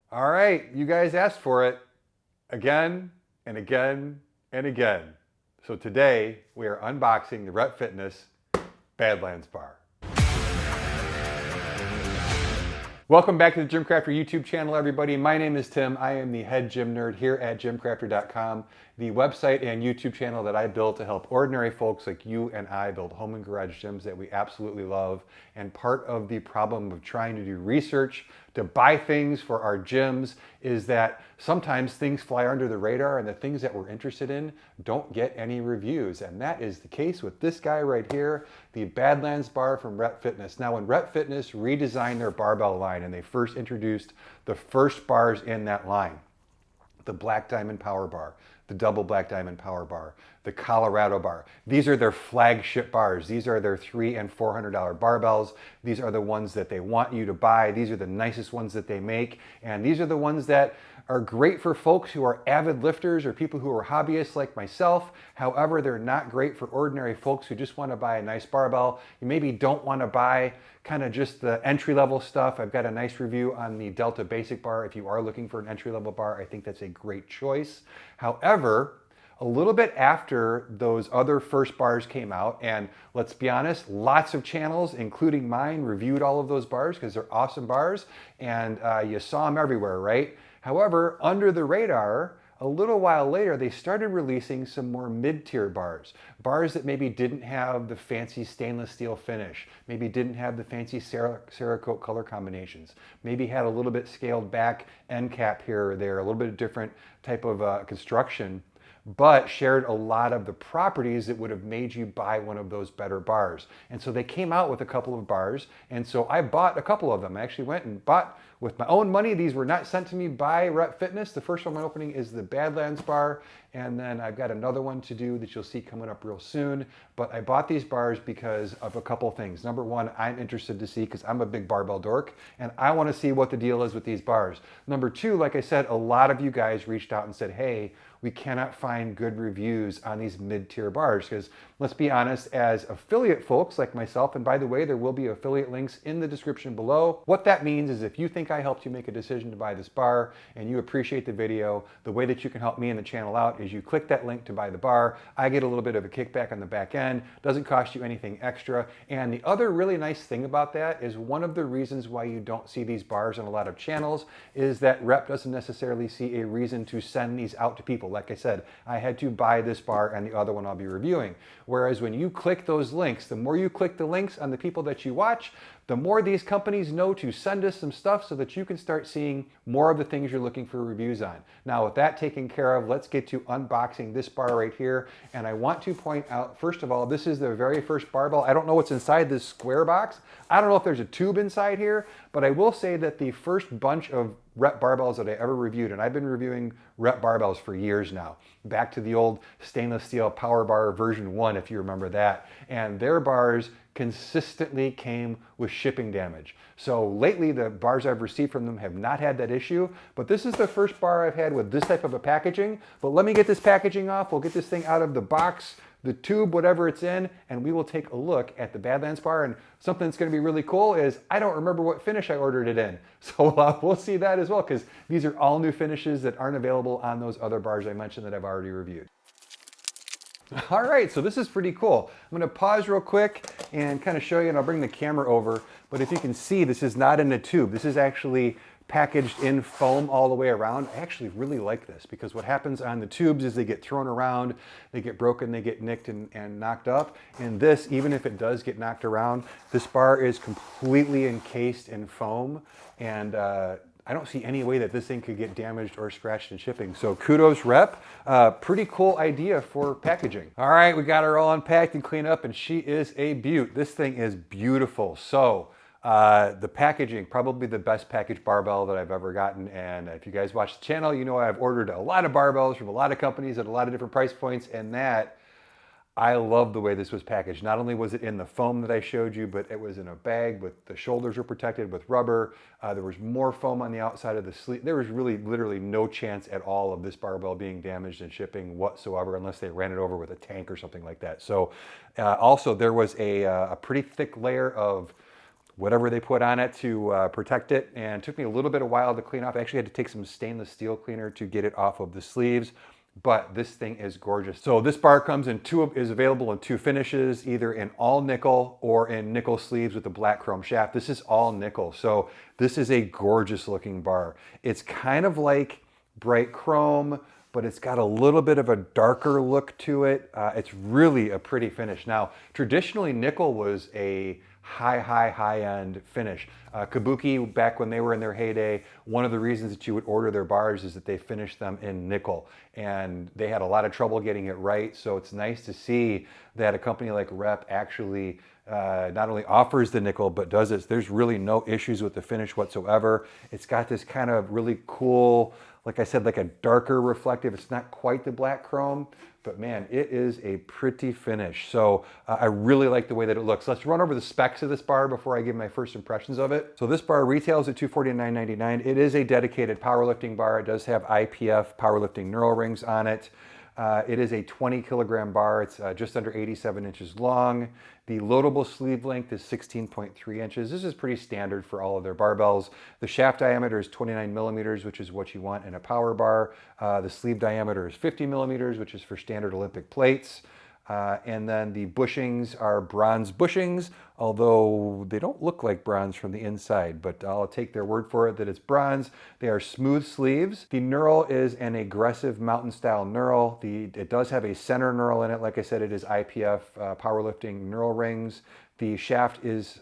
All right, you guys asked for it again and again and again. So today we are unboxing the Rep Fitness Badlands bar. Welcome back to the GymCrafter YouTube channel, everybody. My name is Tim. I am the head gym nerd here at gymcrafter.com, the website and YouTube channel that I built to help ordinary folks like you and I build home and garage gyms that we absolutely love. And part of the problem of trying to do research to buy things for our gyms is that sometimes things fly under the radar and the things that we're interested in don't get any reviews. And that is the case with this guy right here, the Badlands bar from Rep Fitness. Now, when Rep Fitness redesigned their barbell line and they first introduced the first bars in that line, the Black Diamond Power Bar, the Double Black Diamond Power Bar, the Colorado Bar. These are their flagship bars. These are their $300 and $400 barbells. These are the ones that they want you to buy. These are the nicest ones that they make. And these are the ones that are great for folks who are avid lifters or people who are hobbyists like myself. However, they're not great for ordinary folks who just want to buy a nice barbell. You maybe don't want to buy kind of just the entry-level stuff. I've got a nice review on the Delta Basic bar. If you are looking for an entry-level bar, I think that's a great choice. However, a little bit after those other first bars came out, and let's be honest, lots of channels, including mine, reviewed all of those bars because they're awesome bars, and you saw them everywhere, right? However, under the radar, a little while later, they started releasing some more mid-tier bars. Bars that maybe didn't have the fancy stainless steel finish, maybe didn't have the fancy Cerakote color combinations, maybe had a little bit scaled back end cap here or there, a little bit different type of construction, but shared a lot of the properties that would have made you buy one of those better bars. And so they came out with a couple of bars, and so I bought a couple of them. I actually went and bought with my own money. These were not sent to me by Rep Fitness. The first one I'm opening is the Badlands bar, and then I've got another one to do that you'll see coming up real soon. But I bought these bars because of a couple things. Number one, I'm interested to see, because I'm a big barbell dork, and I want to see what the deal is with these bars. Number two, like I said, a lot of you guys reached out and said, hey, we cannot find good reviews on these mid-tier bars, because let's be honest, as affiliate folks like myself, and by the way, there will be affiliate links in the description below. What that means is if you think I helped you make a decision to buy this bar and you appreciate the video, the way that you can help me and the channel out is you click that link to buy the bar. I get a little bit of a kickback on the back end, doesn't cost you anything extra. And the other really nice thing about that is one of the reasons why you don't see these bars on a lot of channels is that Rep doesn't necessarily see a reason to send these out to people. Like I said, I had to buy this bar and the other one I'll be reviewing. Whereas when you click those links, the more you click the links on the people that you watch, the more these companies know to send us some stuff so that you can start seeing more of the things you're looking for reviews on. Now, with that taken care of, let's get to unboxing this bar right here. And I want to point out, first of all, this is the very first barbell. I don't know what's inside this square box. I don't know if there's a tube inside here, but I will say that the first bunch of Rep barbells that I ever reviewed, and I've been reviewing Rep barbells for years now, back to the old stainless steel Power Bar version 1, if you remember that. And their bars consistently came with shipping damage. So lately, the bars I've received from them have not had that issue, but this is the first bar I've had with this type of a packaging. But let me get this packaging off. We'll get this thing out of the box, the tube, whatever it's in, and we will take a look at the Badlands bar. And something that's going to be really cool is I don't remember what finish I ordered it in. So we'll see that as well, because these are all new finishes that aren't available on those other bars I mentioned that I've already reviewed. All right, so this is pretty cool. I'm going to pause real quick and kind of show you, and I'll bring the camera over. But if you can see, this is not in a tube. This is actually packaged in foam all the way around. I actually really like this, because what happens on the tubes is they get thrown around, they get broken, they get nicked and knocked up. And this, even if it does get knocked around, this bar is completely encased in foam. And I don't see any way that this thing could get damaged or scratched in shipping. So kudos, Rep. Pretty cool idea for packaging. All right, we got her all unpacked and cleaned up, and she is a beaut. This thing is beautiful. So the packaging, probably the best packaged barbell that I've ever gotten. And if you guys watch the channel, you know I've ordered a lot of barbells from a lot of companies at a lot of different price points, and that I love the way this was packaged. Not only was it in the foam that I showed you, but it was in a bag with the shoulders were protected with rubber. There was more foam on the outside of the sleeve. There was really literally no chance at all of this barbell being damaged in shipping whatsoever, unless they ran it over with a tank or something like that. So also there was a pretty thick layer of whatever they put on it to protect it, and it took me a little bit of while to clean off. I actually had to take some stainless steel cleaner to get it off of the sleeves, but this thing is gorgeous. So this bar is available in two finishes, either in all nickel or in nickel sleeves with a black chrome shaft. This is all nickel, so this is a gorgeous looking bar. It's kind of like bright chrome, but it's got a little bit of a darker look to it. It's really a pretty finish. Now, traditionally nickel was a high-end finish. Kabuki, back when they were in their heyday, one of the reasons that you would order their bars is that they finished them in nickel, and they had a lot of trouble getting it right. So it's nice to see that a company like Rep actually not only offers the nickel, but does it. There's really no issues with the finish whatsoever. It's got this kind of really cool, like I said, like a darker reflective. It's not quite the black chrome, but man, it is a pretty finish. So I really like the way that it looks. Let's run over the specs of this bar before I give my first impressions of it. So this bar retails at $249.99. It is a dedicated powerlifting bar. It does have IPF powerlifting knurl rings on it. It is a 20 kilogram bar. It's just under 87 inches long. The loadable sleeve length is 16.3 inches. This is pretty standard for all of their barbells. The shaft diameter is 29 millimeters, which is what you want in a power bar. The sleeve diameter is 50 millimeters, which is for standard Olympic plates. And then the bushings are bronze bushings, although they don't look like bronze from the inside, but I'll take their word for it that it's bronze. They are smooth sleeves. The knurl is an aggressive mountain style knurl. It does have a center knurl in it. Like I said, it is IPF powerlifting knurl rings. The shaft is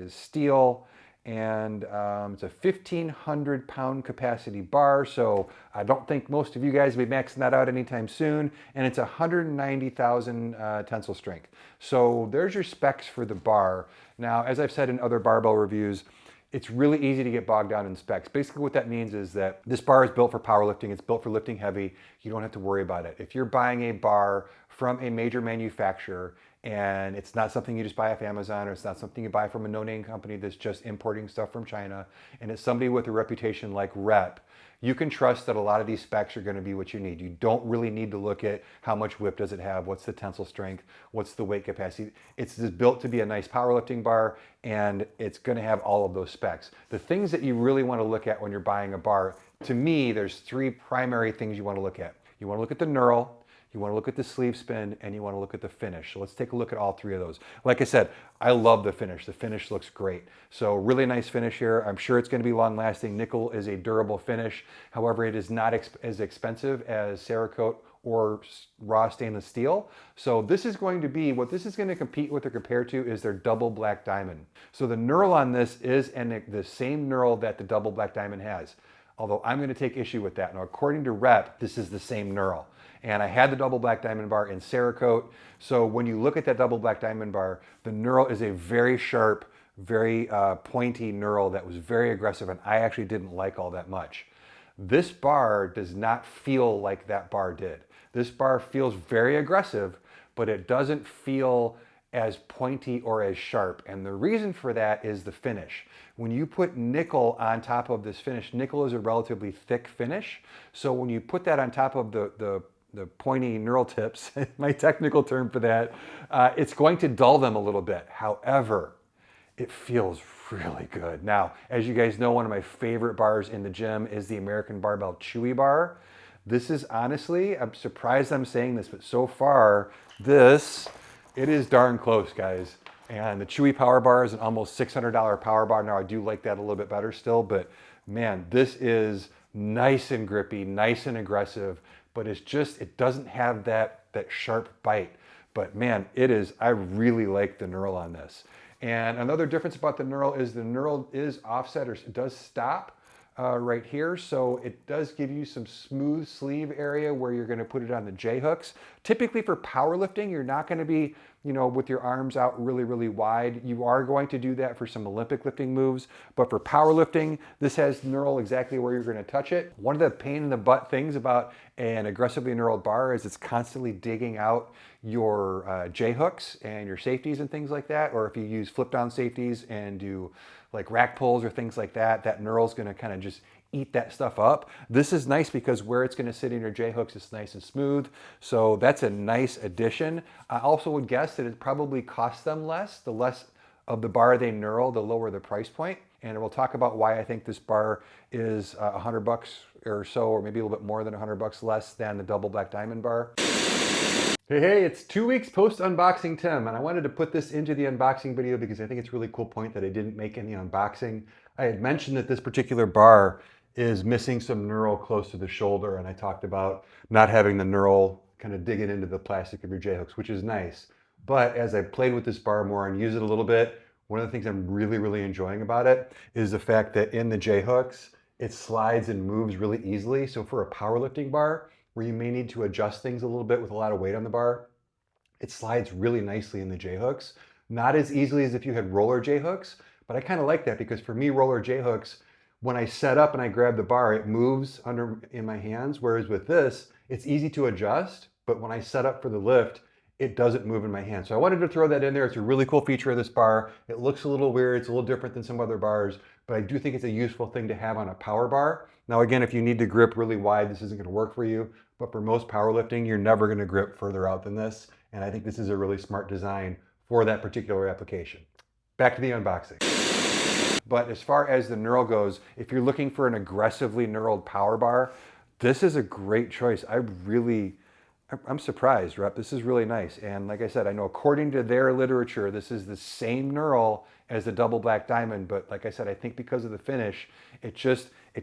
steel, and it's a 1,500 pound capacity bar, so I don't think most of you guys will be maxing that out anytime soon, and it's 190,000 tensile strength. So there's your specs for the bar. Now, as I've said in other barbell reviews, it's really easy to get bogged down in specs. Basically what that means is that this bar is built for powerlifting. It's built for lifting heavy. You don't have to worry about it. If you're buying a bar from a major manufacturer and it's not something you just buy off Amazon, or it's not something you buy from a no-name company that's just importing stuff from China, and it's somebody with a reputation like Rep, you can trust that a lot of these specs are going to be what you need. You don't really need to look at how much whip does it have, what's the tensile strength, what's the weight capacity. It's just built to be a nice powerlifting bar, and it's going to have all of those specs. The things that you really want to look at when you're buying a bar, to me, there's three primary things you want to look at. You want to look at the knurl, you want to look at the sleeve spin, and you want to look at the finish. So let's take a look at all three of those. Like I said, I love the finish. The finish looks great. So really nice finish here. I'm sure it's going to be long lasting. Nickel is a durable finish. However, it is not as expensive as Cerakote or raw stainless steel. So this is going to be, what this is going to compete with or compare to is their double black diamond. So the knurl on this is the same knurl that the double black diamond has. Although I'm going to take issue with that. Now, according to Rep, this is the same knurl. And I had the double black diamond bar in Cerakote. So when you look at that double black diamond bar, the knurl is a very sharp, very pointy knurl that was very aggressive, and I actually didn't like all that much. This bar does not feel like that bar did. This bar feels very aggressive, but it doesn't feel as pointy or as sharp. And the reason for that is the finish. When you put nickel on top of this finish, nickel is a relatively thick finish. So when you put that on top of the pointy knurl tips, my technical term for that, it's going to dull them a little bit. However, it feels really good. Now, as you guys know, one of my favorite bars in the gym is the American Barbell Chewy Bar. This is honestly, I'm surprised I'm saying this, but so far, it is darn close, guys. And the Chewy Power Bar is an almost $600 power bar. Now, I do like that a little bit better still, but man, this is nice and grippy, nice and aggressive, but it doesn't have that sharp bite. But man, I really like the knurl on this. And another difference about the knurl is offset, or it does stop right here. So it does give you some smooth sleeve area where you're going to put it on the J hooks. Typically for powerlifting, you're not going to be, with your arms out really, really wide. You are going to do that for some Olympic lifting moves, but for powerlifting, this has knurl exactly where you're going to touch it. One of the pain in the butt things about an aggressively knurled bar is it's constantly digging out your J hooks and your safeties and things like that. Or if you use flip down safeties and do like rack pulls or things like that, that knurl is going to kind of just eat that stuff up. This is nice because where it's going to sit in your J hooks is nice and smooth. So that's a nice addition. I also would guess that it probably costs them less, the less of the bar they knurl, the lower the price point. And we'll talk about why I think this bar is $100 or so, or maybe a little bit more than $100 less than the double black diamond bar. Hey, it's 2 weeks post unboxing Tim, and I wanted to put this into the unboxing video because I think it's a really cool point that I didn't make in the unboxing. I had mentioned that this particular bar is missing some knurl close to the shoulder, and I talked about not having the knurl kind of digging into the plastic of your J-hooks, which is nice. But as I played with this bar more and used it a little bit, one of the things I'm really enjoying about it is the fact that in the J-hooks, it slides and moves really easily. So for a powerlifting bar, where you may need to adjust things a little bit with a lot of weight on the bar, it slides really nicely in the J-hooks. Not as easily as if you had roller J-hooks, but I kind of like that because for me, roller J-hooks, when I set up and I grab the bar, it moves in my hands, whereas with this, it's easy to adjust, but when I set up for the lift, it doesn't move in my hand. So I wanted to throw that in there. It's a really cool feature of this bar. It looks a little weird, it's a little different than some other bars, but I do think it's a useful thing to have on a power bar. Now again, if you need to grip really wide, this isn't gonna work for you, but for most powerlifting, you're never gonna grip further out than this. And I think this is a really smart design for that particular application. Back to the unboxing. But as far as the knurl goes, if you're looking for an aggressively knurled power bar, this is a great choice. I'm surprised, Rep. This is really nice. And like I said, I know according to their literature, this is the same knurl as the double black diamond. But like I said, I think because of the finish, it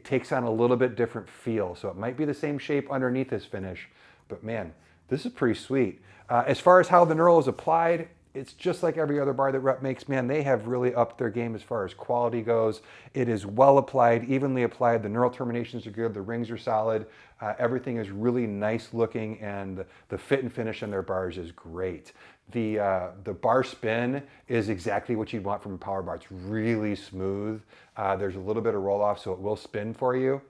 takes on a little bit different feel. So it might be the same shape underneath this finish, but man, this is pretty sweet. As far as how the knurl is applied, it's just like every other bar that Rep makes. Man, they have really upped their game as far as quality goes. It is well applied, evenly applied. The knurl terminations are good. The rings are solid. Everything is really nice looking, and the fit and finish on their bars is great. The bar spin is exactly what you'd want from a power bar. It's really smooth. There's a little bit of roll off, so it will spin for you,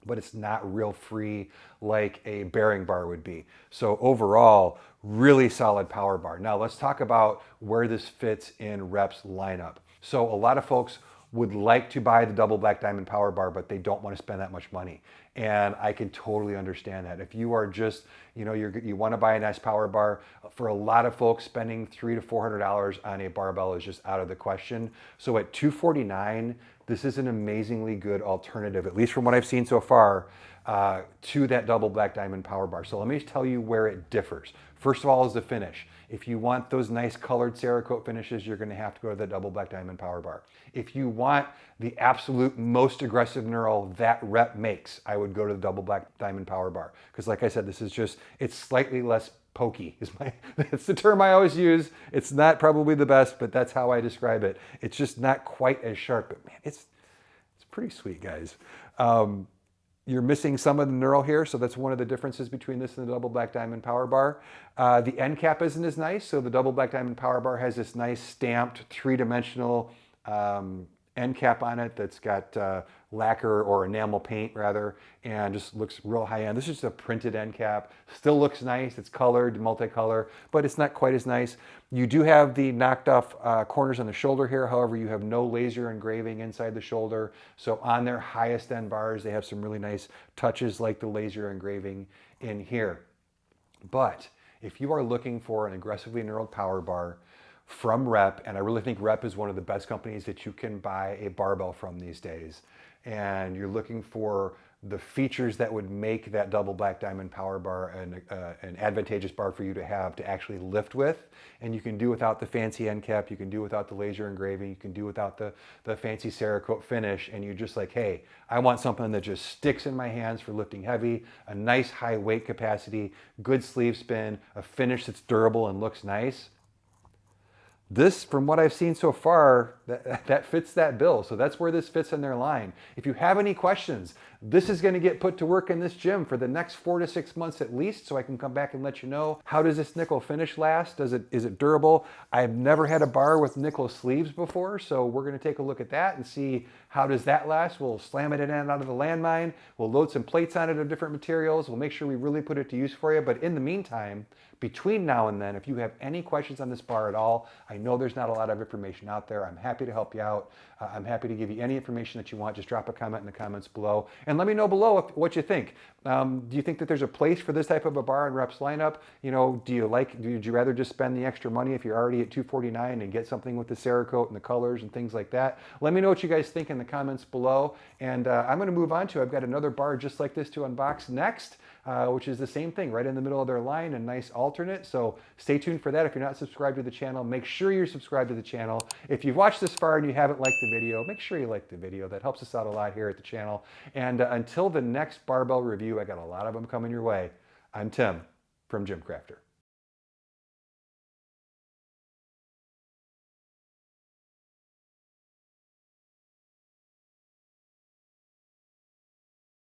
but it's not real free like a bearing bar would be. So overall, really solid power bar. Now let's talk about where this fits in Rep's lineup. So a lot of folks would like to buy the double black diamond power bar, but they don't want to spend that much money. And I can totally understand that. If you are just, you want to buy a nice power bar, for a lot of folks, spending $300 to $400 on a barbell is just out of the question. So at $249, this is an amazingly good alternative, at least from what I've seen so far, to that double black diamond power bar. So let me tell you where it differs. First of all is the finish. If you want those nice colored Cerakote finishes, you're gonna have to go to the double black diamond power bar. If you want the absolute most aggressive knurl that Rep makes, I would go to the double black diamond power bar. Because like I said, it's slightly less pokey. That's the term I always use. It's not probably the best, but that's how I describe it. It's just not quite as sharp, but man, it's pretty sweet, guys. You're missing some of the knurl here, so that's one of the differences between this and the double black diamond power bar. The end cap isn't as nice, so the double black diamond power bar has this nice stamped three-dimensional end cap on it that's got lacquer or enamel paint rather, and just looks real high end. This is just a printed end cap. Still looks nice. It's colored, multicolor, but it's not quite as nice. You do have the knocked off corners on the shoulder here. However, you have no laser engraving inside the shoulder. So on their highest end bars, they have some really nice touches like the laser engraving in here. But if you are looking for an aggressively knurled power bar from Rep, and I really think Rep is one of the best companies that you can buy a barbell from these days, and you're looking for the features that would make that double black diamond power bar an advantageous bar for you to have to actually lift with, and you can do without the fancy end cap, you can do without the laser engraving, you can do without the fancy Cerakote finish, and you're just like, hey, I want something that just sticks in my hands for lifting heavy, a nice high weight capacity, good sleeve spin, a finish that's durable and looks nice. This, from what I've seen so far, that fits that bill. So that's where this fits in their line. If you have any questions, this is going to get put to work in this gym for the next 4 to 6 months at least, so I can come back and let you know, how does this nickel finish last? Is it durable? I've never had a bar with nickel sleeves before, so we're going to take a look at that and see how does that last. We'll slam it in and out of the landmine. We'll load some plates on it of different materials. We'll make sure we really put it to use for you. But in the meantime, between now and then, if you have any questions on this bar at all, I know there's not a lot of information out there. I'm happy to help you out. I'm happy to give you any information that you want. Just drop a comment in the comments below and let me know below what you think. Do you think that there's a place for this type of a bar in Rep's lineup? You know, would you rather just spend the extra money if you're already at $249 and get something with the Cerakote and the colors and things like that? Let me know what you guys think in the comments below. And I'm going to move on to, I've got another bar just like this to unbox next, which is the same thing, right in the middle of their line, a nice alternate. So stay tuned for that. If you're not subscribed to the channel, make sure you're subscribed to the channel. If you've watched this far and you haven't liked the video, make sure you like the video. That helps us out a lot here at the channel. And until the next barbell review, I got a lot of them coming your way. I'm Tim from GymCrafter.